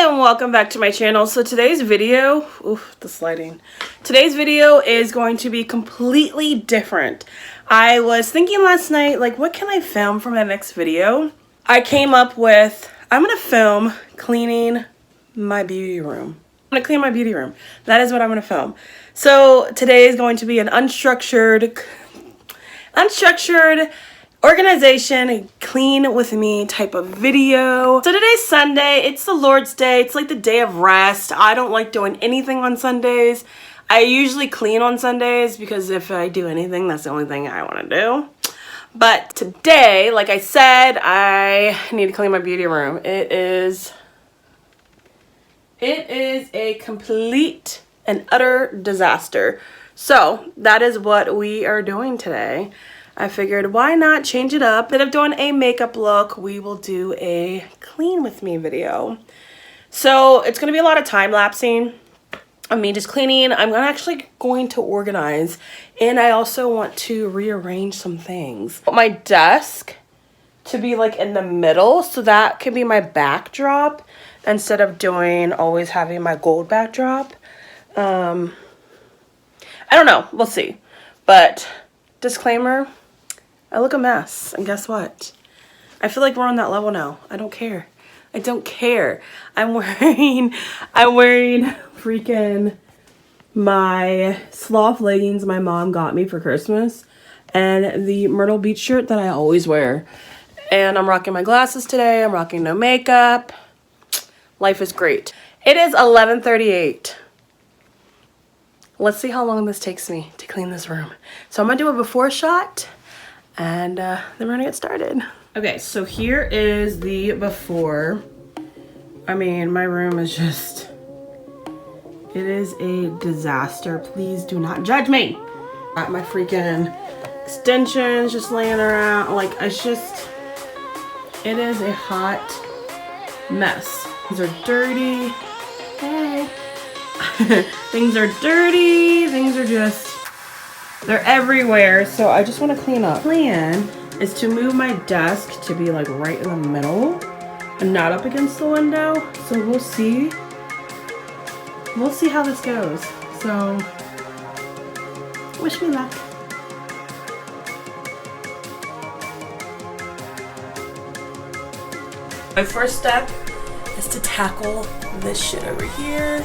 And welcome back to my channel. So today's video, today's video is going to be completely different. I was thinking last night, like, what can I film for my next video? I came up with, I'm gonna film cleaning my beauty room. I'm gonna clean my beauty room. That is what I'm gonna film. So today is going to be an unstructured organization, clean with me type of video. So today's Sunday, it's the Lord's Day. It's like the day of rest. I don't like doing anything on Sundays. I usually clean on Sundays because if I do anything, that's the only thing I want to do. But today, like I said, I need to clean my beauty room. It is a complete and utter disaster. So that is what we are doing today. I figured, why not change it up? Instead of doing a makeup look, we will do a clean with me video. So it's going to be a lot of time lapsing of me just cleaning. I'm actually going to organize, and I also want to rearrange some things. My desk to be like in the middle, so that can be my backdrop instead of always having my gold backdrop. I don't know. We'll see. But disclaimer, I look a mess, and guess what? I feel like we're on that level now. I don't care. I don't care. I'm wearing freaking my sloth leggings my mom got me for Christmas and the Myrtle Beach shirt that I always wear. And I'm rocking my glasses today. I'm rocking no makeup. Life is great. It is 11:38. Let's see how long this takes me to clean this room. So I'm gonna do a before shot, and then we're gonna get started. Okay, so here is the before. I mean, my room is just, it is a disaster. Please do not judge me. Got my freaking extensions just laying around. Like, it is a hot mess. These are dirty. Hey. Things are dirty, things are they're everywhere, so I just want to clean up. Plan is to move my desk to be like right in the middle and not up against the window, so we'll see how this goes. So wish me luck. My first step is to tackle this shit over here.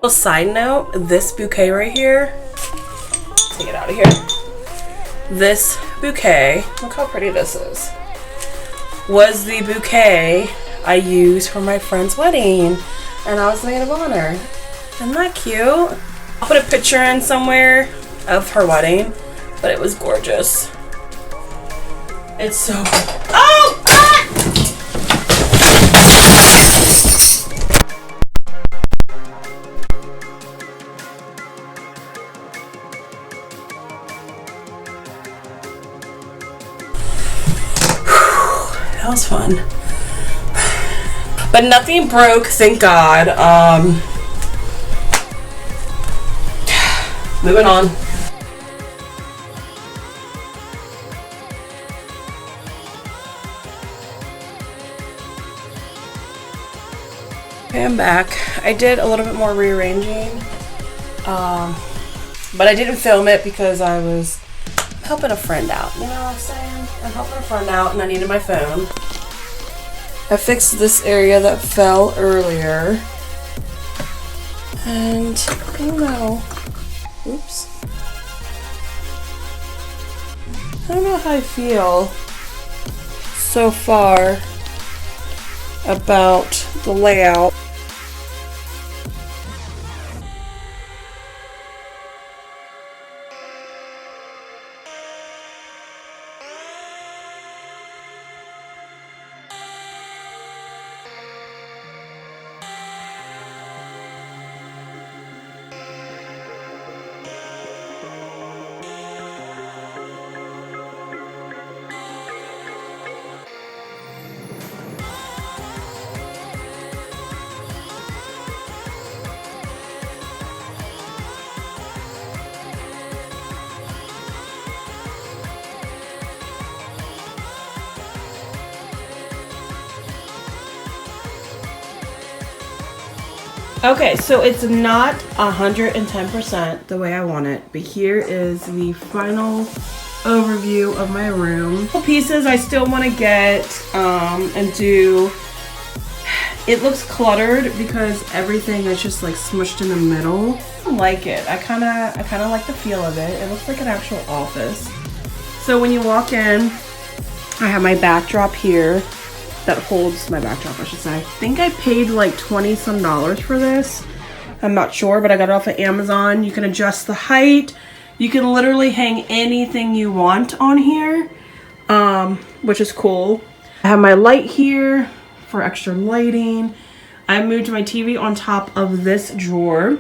A side note, this bouquet right here, take it out of here. This bouquet, look how pretty this is, was the bouquet I used for my friend's wedding, and I was the maid of honor. Isn't that cute? I'll put a picture in somewhere of her wedding, but it was gorgeous. It's so, oh! Ah! That was fun. But nothing broke, thank God. Moving on. Okay, I'm back. I did a little bit more rearranging. But I didn't film it because I was helping a friend out. You know what I'm saying? I'm helping a friend out and I needed my phone. I fixed this area that fell earlier. And I don't know. Oops. I don't know how I feel so far about the layout. Okay, so it's not 110% the way I want it, but here is the final overview of my room. Pieces I still want to get and do. It looks cluttered because everything is just like smushed in the middle. I like it. I kind of like the feel of it. It looks like an actual office. So when you walk in, I have my backdrop here. That holds my backdrop, I should say. I think I paid like $20-some for this. I'm not sure, but I got it off of Amazon. You can adjust the height. You can literally hang anything you want on here, which is cool. I have my light here for extra lighting. I moved my TV on top of this drawer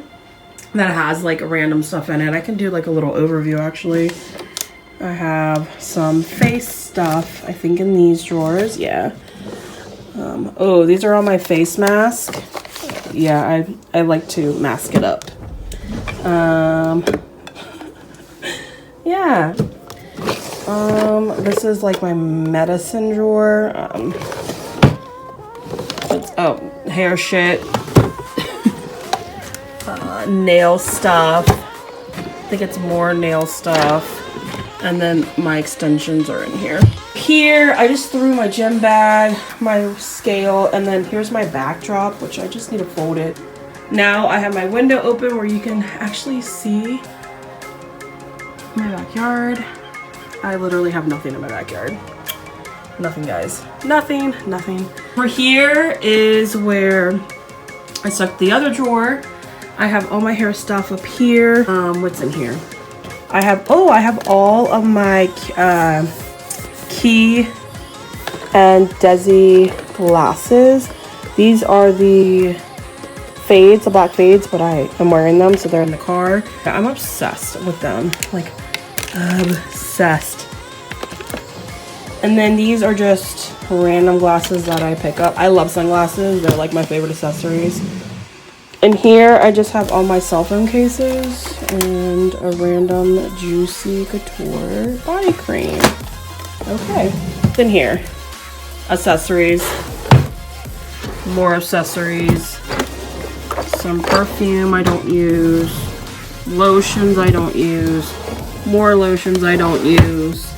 that has like random stuff in it. I can do like a little overview actually. I have some face stuff, I think, in these drawers. Yeah. Oh, these are all my face mask. Yeah, I like to mask it up. Yeah. This is like my medicine drawer. Hair shit. Nail stuff. I think it's more nail stuff. And then my extensions are in here. Here, I just threw my gym bag, my scale, and then here's my backdrop, which I just need to fold it. Now I have my window open where you can actually see my backyard. I literally have nothing in my backyard. Nothing, guys. Nothing. Over here is where I stuck the other drawer. I have all my hair stuff up here. What's in here? I have all of my Key and Desi glasses. These are the fades, the black fades, but I am wearing them, so they're in the car. I'm obsessed with them, like obsessed. And then these are just random glasses that I pick up. I love sunglasses. They're like my favorite accessories. And here I just have all my cell phone cases and a random Juicy Couture body cream. Okay, then here, accessories, more accessories, some perfume I don't use, lotions I don't use, more lotions I don't use,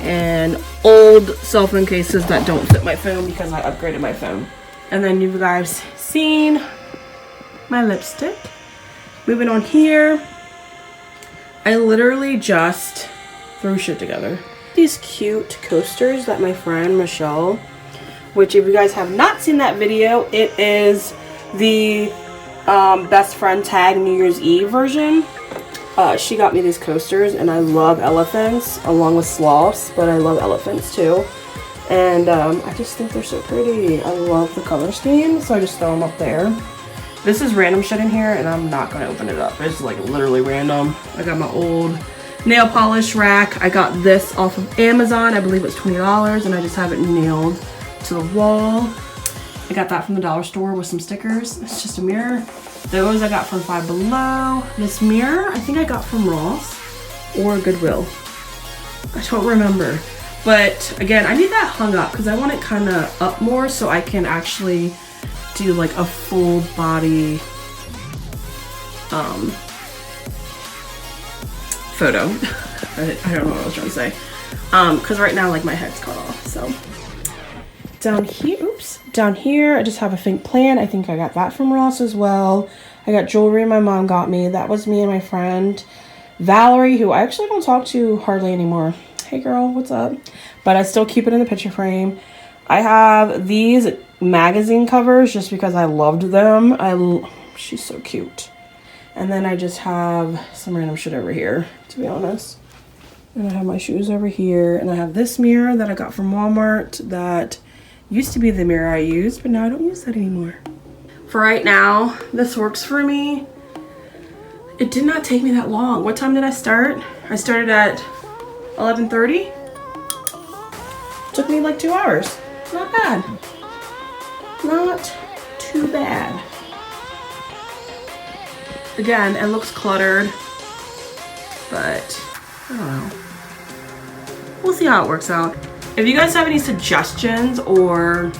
and old cell phone cases that don't fit my phone because I upgraded my phone. And then you guys seen my lipstick. Moving on here. I literally just threw shit together. These cute coasters that my friend Michelle, which if you guys have not seen that video, it is the best friend tag New Year's Eve version. She got me these coasters, and I love elephants along with sloths, but I love elephants too. And I just think they're so pretty. I love the color scheme, so I just throw them up there. This is random shit in here, and I'm not going to open it up. It's like literally random. I got my old nail polish rack. I got this off of Amazon. I believe it's $20, and I just have it nailed to the wall. I got that from the dollar store with some stickers. It's just a mirror. Those I got from Five Below. This mirror, I think I got from Ross or Goodwill. I don't remember. But again, I need that hung up because I want it kind of up more so I can actually do like a full body photo. I don't know what I was trying to say. Because right now like my head's cut off. So down here, oops, down here I just have a fake plant. I think I got that from Ross as well. I got jewelry my mom got me. That was me and my friend Valerie, who I actually don't talk to hardly anymore. Hey girl, what's up? But I still keep it in the picture frame. I have these magazine covers just because I loved them. She's so cute. And then I just have some random shit over here, to be honest. And I have my shoes over here. And I have this mirror that I got from Walmart that used to be the mirror I used, but now I don't use that anymore. For right now, this works for me. It did not take me that long. What time did I start? I started at 11:30. Took me like 2 hours. Not bad. Not too bad. Again, it looks cluttered, but I don't know. We'll see how it works out. If you guys have any suggestions or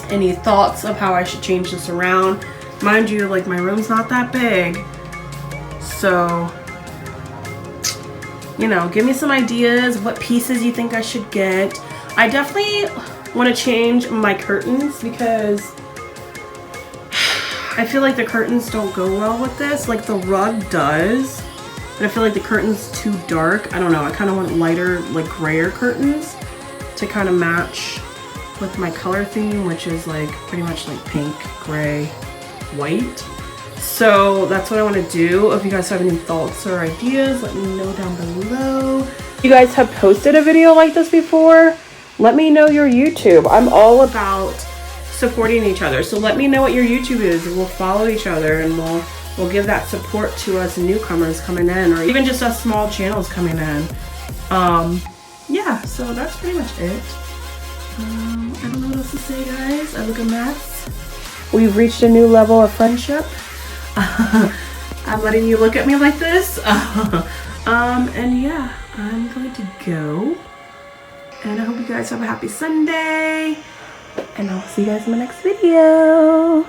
any thoughts of how I should change this around, mind you, like my room's not that big, so you know, give me some ideas, what pieces you think I should get. I definitely want to change my curtains because I feel like the curtains don't go well with this. Like the rug does, but I feel like the curtain's too dark. I don't know, I kind of want lighter, like grayer curtains to kind of match with my color theme, which is like pretty much like pink, gray, white. So that's what I want to do. If you guys have any thoughts or ideas, let me know down below. If you guys have posted a video like this before, let me know your YouTube. I'm all about supporting each other. So let me know what your YouTube is, and we'll follow each other, and we'll give that support to us newcomers coming in, or even just us small channels coming in. Yeah, so that's pretty much it. I don't know what else to say, guys. I look a mess. We've reached a new level of friendship. I'm letting you look at me like this. And yeah, I'm going to go. And I hope you guys have a happy Sunday. And I'll see you guys in my next video.